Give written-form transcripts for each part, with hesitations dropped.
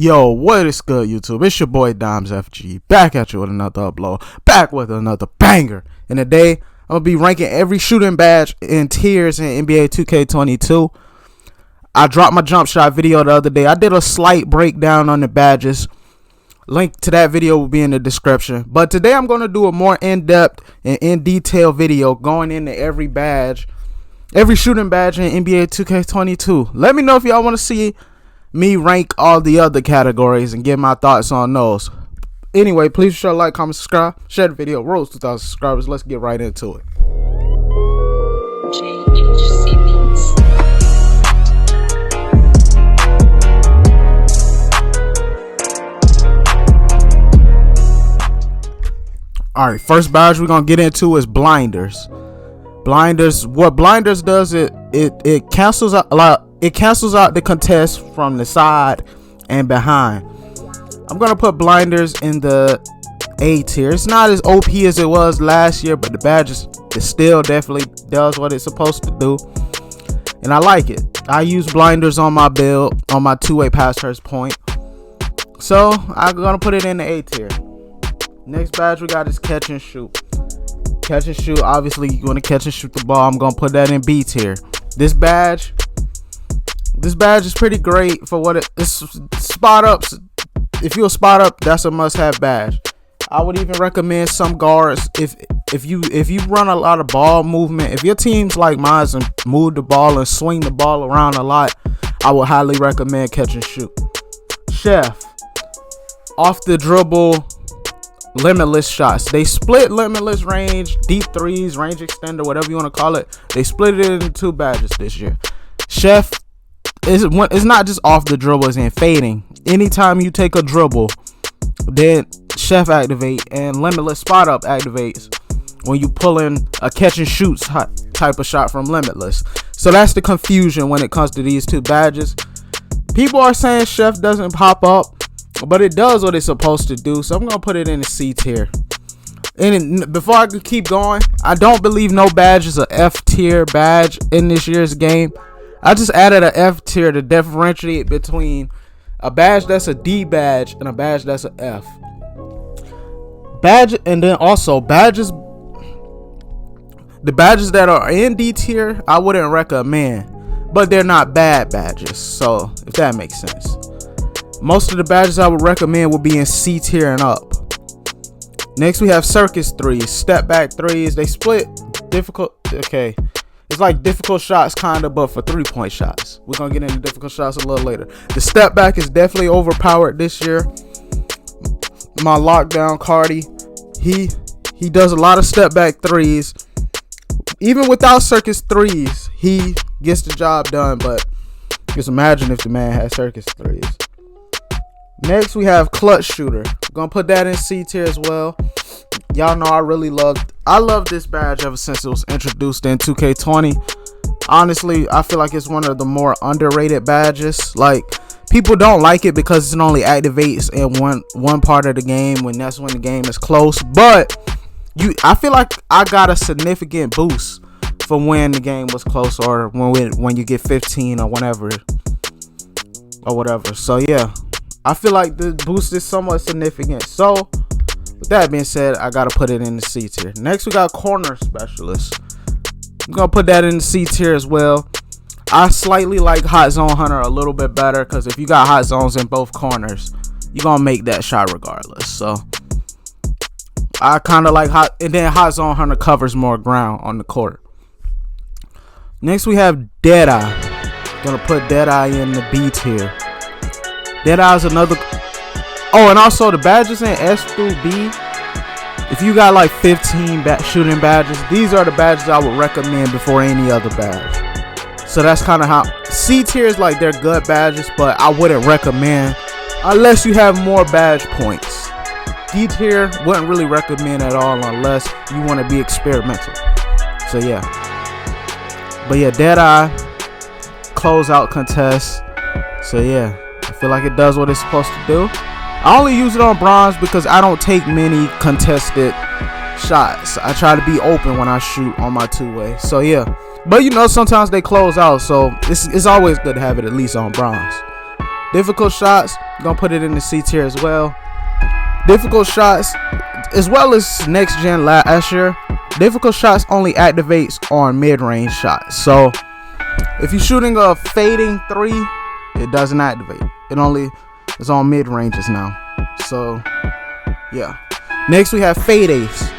Yo, what is good, YouTube? It's your boy Dimes FG, back at you with another upload, back with another banger. And today, I'm going to be ranking every shooting badge in tiers in NBA 2K22. I dropped my jump shot video the other day. I did a slight breakdown on the badges. Link to that video will be in the description. But today, I'm going to do a more in-depth and in-detail video going into every badge, every shooting badge in NBA 2K22. Let me know if y'all want to see me rank all the other categories and give my thoughts on those. Anyway, please share, like, comment, subscribe, share the video. Rose 2,000 subscribers. Let's get right into it. Alright, first badge we're gonna get into is blinders. What blinders does, it cancels out a lot. It cancels out the contest from the side and behind. I'm going to put blinders in the A tier. It's not as OP as it was last year, but the badge it still definitely does what it's supposed to do. And I like it. I use blinders on my build, on my two-way pass first point. So I'm going to put it in the A tier. Next badge we got is catch and shoot. Catch and shoot, obviously you're going to catch and shoot the ball. I'm going to put that in B tier. This badge is pretty great for what it's spot ups. If you're a spot up, that's a must-have badge. I would even recommend some guards if you run a lot of ball movement. If your team's like mine and move the ball and swing the ball around a lot, I would highly recommend catch and shoot. Chef, off the dribble, limitless shots. They split limitless range, deep threes, range extender, whatever you want to call it. They split it into two badges this year. Chef, it's not just off the dribble, it's in fading. Anytime you take a dribble, then Chef activate and limitless spot up activates when you pull in a catch and shoot type of shot from limitless. So that's the confusion when it comes to these two badges. People are saying Chef doesn't pop up, but it does what it's supposed to do. So I'm gonna put it in the C tier. And before I could keep going, I don't believe no badge is a F tier badge in this year's game. I just added an F tier to differentiate between a badge that's a D badge and a badge that's an F badge. And then also badges, the badges that are in D tier, I wouldn't recommend, but they're not bad badges. So if that makes sense, most of the badges I would recommend will be in C tier and up. Next we have circus threes, step back threes. They split difficult. Okay. It's like difficult shots kind of, but for 3-point shots. We're going to get into difficult shots a little later. The step back is definitely overpowered this year. My lockdown Cardi, he does a lot of step back threes. Even without circus threes, he gets the job done. But just imagine if the man had circus threes. Next, we have clutch shooter. I'm going to put that in C tier as well. Y'all know I love this badge ever since it was introduced in 2K20. Honestly, I feel like it's one of the more underrated badges. Like, people don't like it because it only activates in one part of the game that's when the game is close. But I feel like I got a significant boost for when the game was close, or when you get 15 or whatever. So yeah, I feel like the boost is somewhat significant. So with that being said, I gotta put it in the C tier. Next, we got corner specialist. I'm gonna put that in the C tier as well. I slightly like hot zone hunter a little bit better, because if you got hot zones in both corners, you're gonna make that shot regardless. So I kind of like and then hot zone hunter covers more ground on the court. Next, we have Deadeye. Gonna put Deadeye in the B tier. Deadeye is another. Oh, and also the badges in S through B. If you got like 15 shooting badges, these are the badges I would recommend before any other badge. So that's kind of how C tier is like they're good badges, but I wouldn't recommend unless you have more badge points. D tier wouldn't really recommend at all unless you want to be experimental. So yeah. But yeah, Deadeye, closeout contest. So yeah, I feel like it does what it's supposed to do. I only use it on bronze because I don't take many contested shots. I try to be open when I shoot on my two-way. So yeah, but you know, sometimes they close out, so it's always good to have it at least on bronze. Difficult shots, gonna put it in the C tier as well. Difficult shots, as well as next gen last year, difficult shots only activates on mid-range shots. So if you're shooting a fading 3, it doesn't activate. It only is on mid-ranges now. So yeah. Next we have fade ace.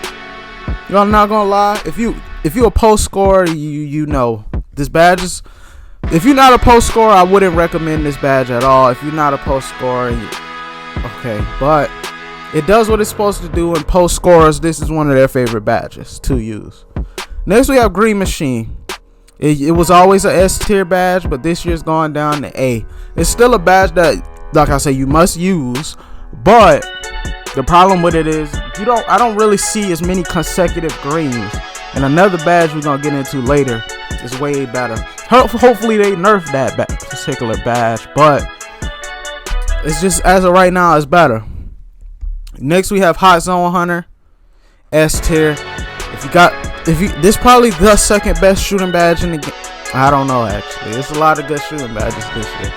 Y'all not gonna lie, if you a post scorer, you know this badge is. If you're not a post scorer, I wouldn't recommend this badge at all. If you're not a post scorer, okay, but it does what it's supposed to do. And post scorers, this is one of their favorite badges to use. Next we have Green Machine. It was always a S tier badge, but this year's gone down to A. It's still a badge that, like I say, you must use, but the problem with it is I don't really see as many consecutive greens. And another badge we're gonna get into later is way better. Hopefully they nerf that particular badge, but it's just, as of right now, it's better. Next we have Hot Zone Hunter, S tier. This probably the second best shooting badge in the game. I don't know, actually. There's a lot of good shooting badges this year,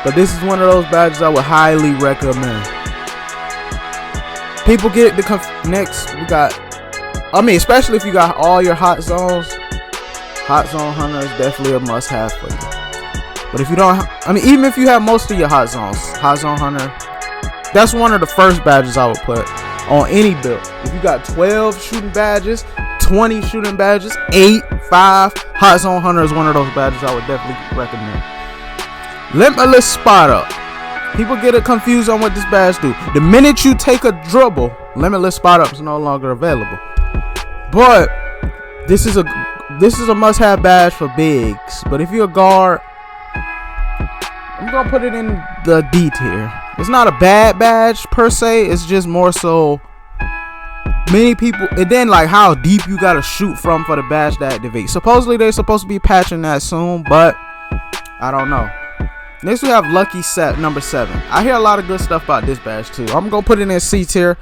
but this is one of those badges I would highly recommend. People get the next. We got, especially if you got all your hot zones. Hot Zone Hunter is definitely a must-have for you. But if you don't, even if you have most of your hot zones, Hot Zone Hunter, that's one of the first badges I would put on any build. If you got 12 shooting badges, 20 shooting badges, 8, 5, Hot Zone Hunter is one of those badges I would definitely recommend. Limitless Spot Up. People get it confused on what this badge do. The minute you take a dribble, Limitless Spot Up is no longer available. But this is a must-have badge for bigs. But if you're a guard, I'm gonna put it in the D tier. It's not a bad badge per se. It's just more so many people, and then like how deep you gotta shoot from for the badge to activate. Supposedly they're supposed to be patching that soon, but I don't know. Next we have Lucky Set number 7. I hear a lot of good stuff about this badge too. I'm gonna put it in C tier.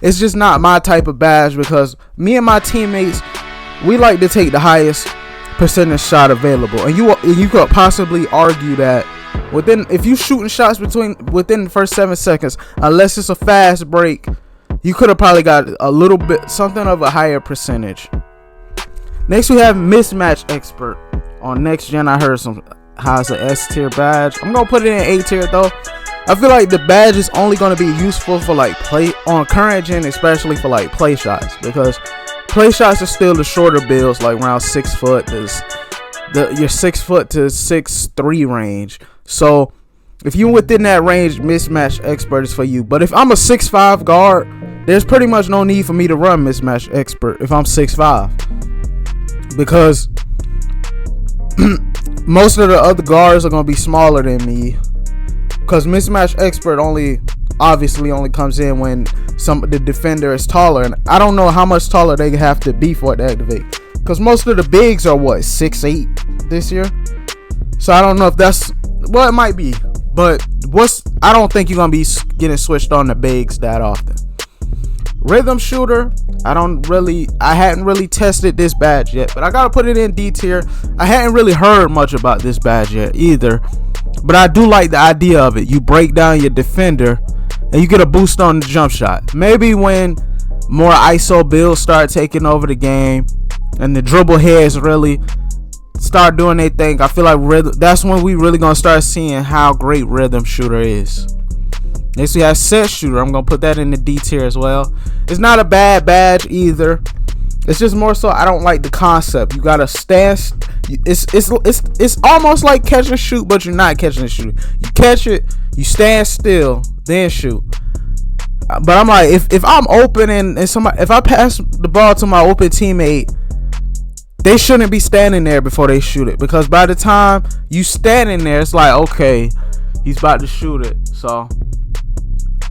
It's just not my type of badge because me and my teammates, we like to take the highest percentage shot available, and you could possibly argue that if you shooting shots within the first 7 seconds, unless it's a fast break, you could have probably got a little bit something of a higher percentage. Next we have Mismatch Expert on next gen. I heard how it's an S tier badge. I'm gonna put it in A tier though. I feel like the badge is only gonna be useful for like play on current gen, especially for like play shots, because play shots are still the shorter builds, like around 6 foot. Your 6 foot to 6'3" range. So if you're within that range, Mismatch Expert is for you. But if I'm a 6'5" guard, there's pretty much no need for me to run Mismatch Expert if I'm 6'5", because most of the other guards are gonna be smaller than me. Because Mismatch Expert obviously only comes in when the defender is taller, and I don't know how much taller they have to be for it to activate, because most of the bigs are 6'8" this year. So I don't know if that's, well, it might be, but I don't think you're gonna be getting switched on the bigs that often. Rhythm Shooter, I hadn't really tested this badge yet, but I gotta put it in D tier. I hadn't really heard much about this badge yet either, but I do like the idea of it. You break down your defender and you get a boost on the jump shot. Maybe when more ISO builds start taking over the game and the dribble heads really start doing their thing, I feel like that's when we really gonna start seeing how great Rhythm Shooter is. Next we have Set Shooter. I'm gonna put that in the D tier as well. It's not a bad badge either. It's just more so I don't like the concept. You gotta stand. It's almost like catch and shoot, but you're not catching and shooting. You catch it, you stand still, then shoot. But I'm like, if I'm open and if I pass the ball to my open teammate, they shouldn't be standing there before they shoot it, because by the time you standing there, it's like, okay, he's about to shoot it. So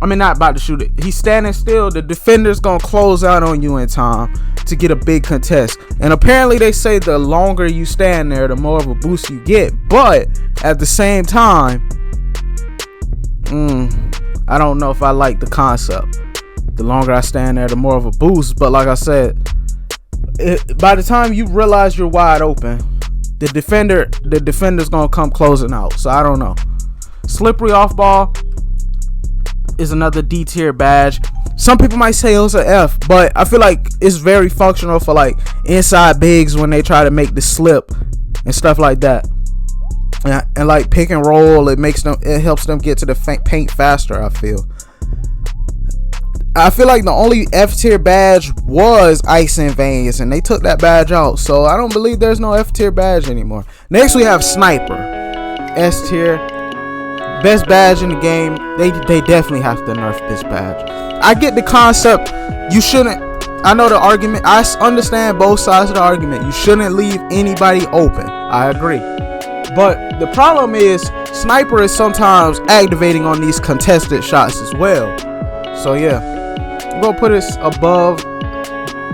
not about to shoot it. He's standing still. The defender's gonna close out on you in time to get a big contest. And apparently they say the longer you stand there, the more of a boost you get. But at the same time, I don't know if I like the concept. The longer I stand there, the more of a boost. But like I said, by the time you realize you're wide open, the defender's gonna come closing out. So I don't know. Slippery off ball is another D tier badge. Some people might say it was an F, but I feel like it's very functional for like inside bigs when they try to make the slip and stuff like that. And like pick and roll, it helps them get to the paint faster. I feel like the only F tier badge was Ice and Veins, and they took that badge out, so I don't believe there's no F tier badge anymore. Next we have Sniper, S tier, best badge in the game. They definitely have to nerf this badge. I get the concept. You shouldn't. I know the argument. I understand both sides of the argument. You shouldn't leave anybody open. I agree. But the problem is, Sniper is sometimes activating on these contested shots as well. So yeah, I'm gonna put this above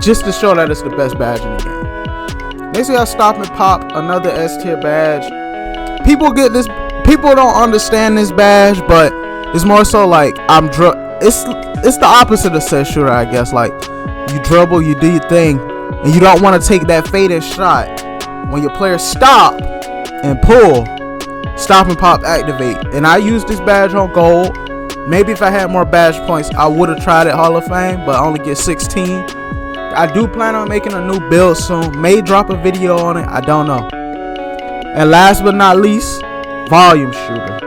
just to show that it's the best badge in the game. Next we have Stop and Pop, another S tier badge. People don't understand this badge, but it's more so like it's the opposite of set shooter, I guess. Like, you dribble, you do your thing, and you don't want to take that faded shot. When your players stop and pull, Stop and Pop activate. And I used this badge on gold. Maybe if I had more badge points, I would have tried it Hall of Fame, but I only get 16. I do plan on making a new build soon. May drop a video on it. I don't know. And last but not least, Volume Shooter.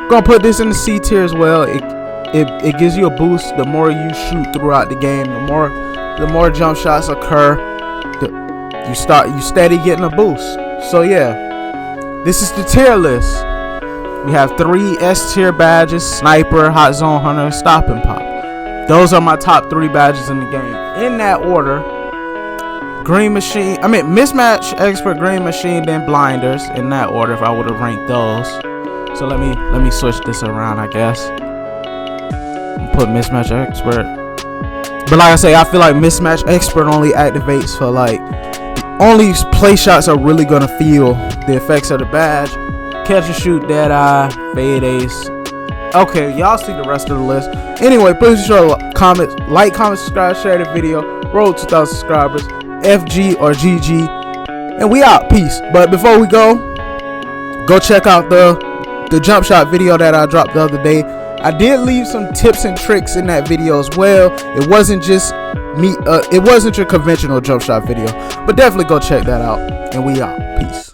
Gonna put this in the C tier as well. It gives you a boost the more you shoot throughout the game. The more jump shots occur, you steady getting a boost. So yeah, this is the tier list. We have 3 S tier badges: Sniper, Hot Zone Hunter, Stop and Pop. Those are my top 3 badges in the game. In that order: Mismatch Expert, Green Machine, then Blinders. In that order, if I would have ranked those. So let me switch this around, I guess. Put Mismatch Expert. But like I say, I feel like Mismatch Expert only activates for like only play shots are really gonna feel the effects of the badge. Catch and shoot, dead eye, fade ace. Okay, y'all see the rest of the list. Anyway, please be sure to comment, subscribe, share the video. Roll 2,000 subscribers. FG or GG, and we out. Peace. But before we go check out the jump shot video that I dropped the other day. I did leave some tips and tricks in that video as well. It wasn't just me. It wasn't your conventional jump shot video, but definitely go check that out. And we out. Peace.